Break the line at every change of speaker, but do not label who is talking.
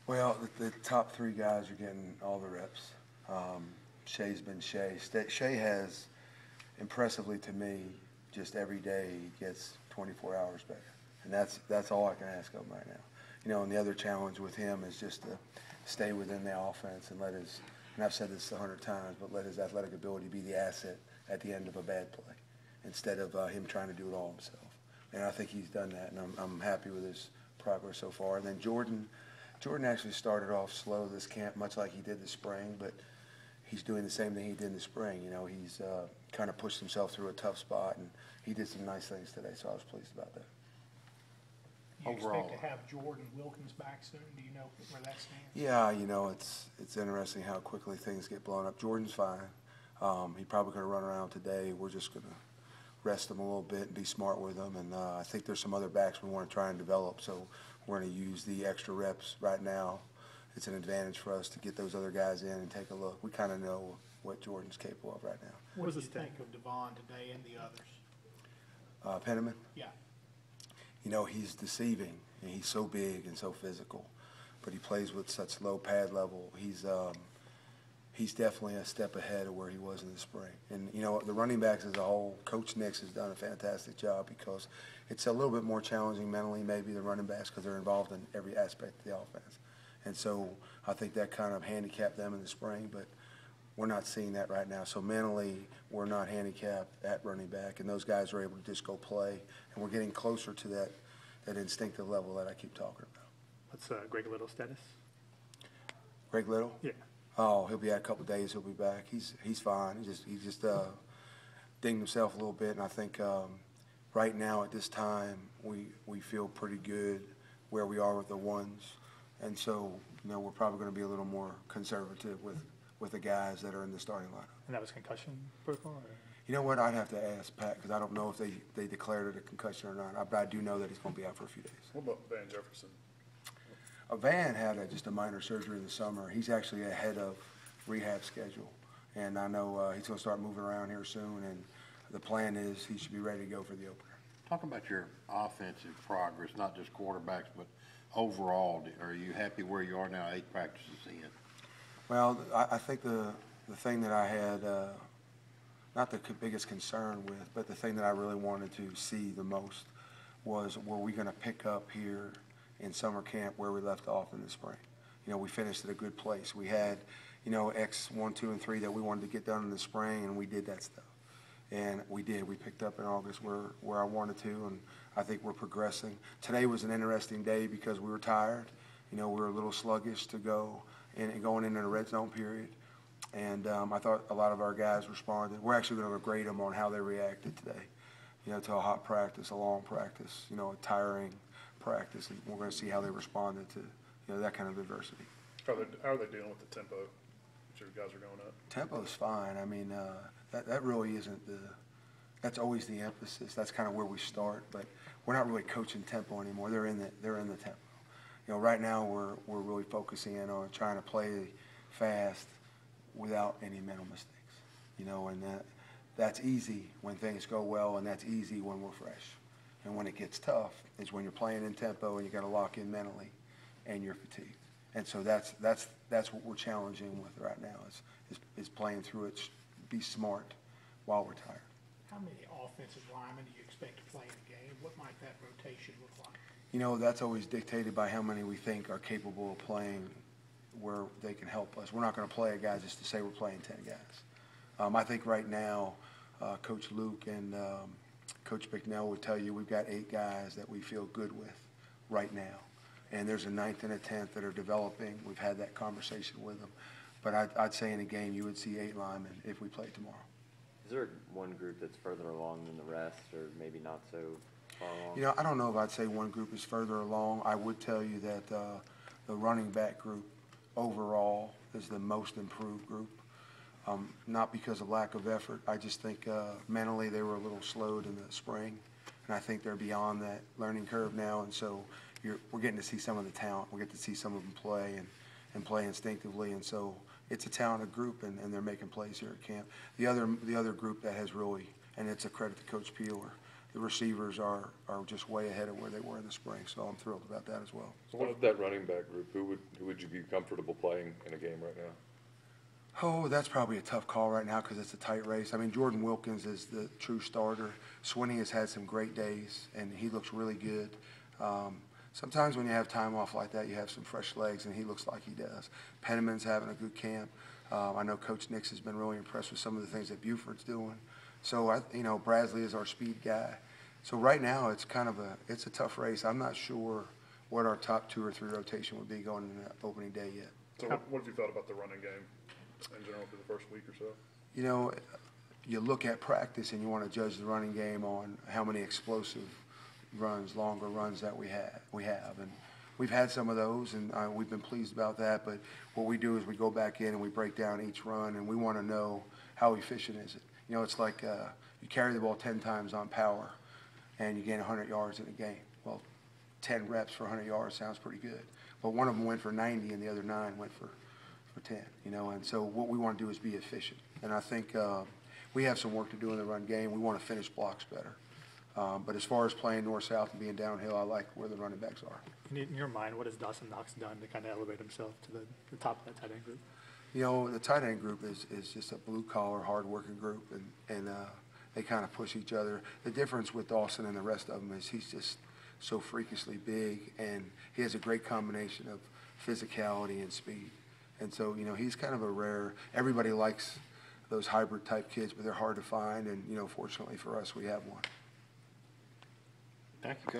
Well, the top three guys are getting all the reps. Shay's been Shay. Shay has, impressively to me, just every day he gets 24 hours better. And that's all I can ask of him right now. And the other challenge with him is just to stay within the offense and let his, and I've said this 100 times, but let his athletic ability be the asset at the end of a bad play instead of him trying to do it all himself. And I think he's done that, and I'm happy with his progress so far. And then Jordan actually started off slow this camp, much like he did the spring, but he's doing the same thing he did in the spring. He's kind of pushed himself through a tough spot, and he did some nice things today, so I was pleased about that.
You
Overall,
expect to have Jordan Wilkins back soon? Do you know where that stands?
yeah, it's interesting how quickly things get blown up. Jordan's fine. He probably could have run around today. We're just going to rest him a little bit and be smart with him. And I think there's some other backs we want to try and develop, so we're going to use the extra reps right now. It's an advantage for us to get those other guys in and take a look. We kind of know what Jordan's capable of right now.
What did you think of Devon today and the others?
Penniman?
Yeah.
He's deceiving, and he's so big and so physical, but he plays with such low pad level. He's definitely a step ahead of where he was in the spring. And, the running backs as a whole, Coach Nix has done a fantastic job because it's a little bit more challenging mentally maybe the running backs because they're involved in every aspect of the offense. And so I think that kind of handicapped them in the spring, but we're not seeing that right now. So mentally, we're not handicapped at running back, and those guys are able to just go play, and we're getting closer to that instinctive level that I keep talking about.
What's Greg Little's status?
Greg Little?
Yeah.
Oh, he'll be out a couple of days. He'll be back. He's fine. He just dinged himself a little bit, and I think right now at this time we feel pretty good where we are with the ones, and so we're probably going to be a little more conservative with the guys that are in the starting lineup.
And that was concussion protocol? Or?
You know what? I'd have to ask Pat because I don't know if they declared it a concussion or not. But I do know that he's going to be out for a few days.
What about Van Jefferson?
Van had just a minor surgery in the summer. He's actually ahead of rehab schedule, and I know he's going to start moving around here soon. And the plan is he should be ready to go for the opener.
Talk about your offensive progress, not just quarterbacks, but overall. Are you happy where you are now, 8 practices in?
Well, I think the thing that I had, not the biggest concern with, but the thing that I really wanted to see the most was, were we going to pick up here in summer camp where we left off in the spring? We finished at a good place. We had, X 1, 2, and 3 that we wanted to get done in the spring, and we did that stuff. And we did. We picked up in August where I wanted to, and I think we're progressing. Today was an interesting day because we were tired. We were a little sluggish to go and going into the red zone period. And I thought a lot of our guys responded. We're actually going to grade them on how they reacted today, to a hot practice, a long practice, a tiring practice. And we're going to see how they responded to, that kind of adversity.
How are they dealing with the tempo that your guys are going up?
Tempo's fine. I mean, that really isn't that's always the emphasis. That's kind of where we start, but we're not really coaching tempo anymore. They're in the tempo. Right now we're really focusing in on trying to play fast without any mental mistakes. And that's easy when things go well, and that's easy when we're fresh. And when it gets tough is when you're playing in tempo and you got to lock in mentally, and you're fatigued. And so that's what we're challenging with right now is playing through it, be smart while we're tired.
How many offensive linemen do you expect to play in a game? What might that rotation look like?
That's always dictated by how many we think are capable of playing where they can help us. We're not going to play a guy just to say we're playing 10 guys. I think right now, Coach Luke and Coach Bicknell would tell you we've got 8 guys that we feel good with right now. And there's a 9th and a 10th that are developing. We've had that conversation with them. But I'd say in a game you would see 8 linemen if we played tomorrow.
Is there one group that's further along than the rest, or maybe not so far along?
I don't know if I'd say one group is further along. I would tell you that the running back group overall is the most improved group. Not because of lack of effort. I just think mentally they were a little slowed in the spring, and I think they're beyond that learning curve now. And so we're getting to see some of the talent. We get to see some of them play and play instinctively. And so it's a talented group, and they're making plays here at camp. The other group that has really, and it's a credit to Coach Peeler, the receivers are just way ahead of where they were in the spring, so I'm thrilled about that as well.
So what of that running back group, who would you be comfortable playing in a game right now?
Oh, that's probably a tough call right now because it's a tight race. I mean, Jordan Wilkins is the true starter. Swinney has had some great days, and he looks really good. Sometimes when you have time off like that, you have some fresh legs, and he looks like he does. Penniman's having a good camp. I know Coach Nix has been really impressed with some of the things that Buford's doing. So, Brasley is our speed guy. So right now, it's it's a tough race. I'm not sure what our top 2 or 3 rotation would be going into opening day yet.
So what have you thought about the running game in general for the first week or so?
You look at practice and you want to judge the running game on how many explosive runs, longer runs that we have. And we've had some of those, and we've been pleased about that. But what we do is we go back in and we break down each run, and we want to know how efficient is it. It's like you carry the ball 10 times on power, and you gain 100 yards in a game. Well, 10 reps for 100 yards sounds pretty good. But one of them went for 90, and the other 9 went for 10, And so what we want to do is be efficient. And I think we have some work to do in the run game. We want to finish blocks better. But as far as playing north-south and being downhill, I like where the running backs are.
In your mind, what has Dawson Knox done to kind of elevate himself to the top of that tight end group?
The tight end group is just a blue-collar, hard-working group, and they kind of push each other. The difference with Dawson and the rest of them is he's just so freakishly big, and he has a great combination of physicality and speed. And so, he's kind of a rare – everybody likes those hybrid-type kids, but they're hard to find, and, fortunately for us, we have one.
Thank you, Coach.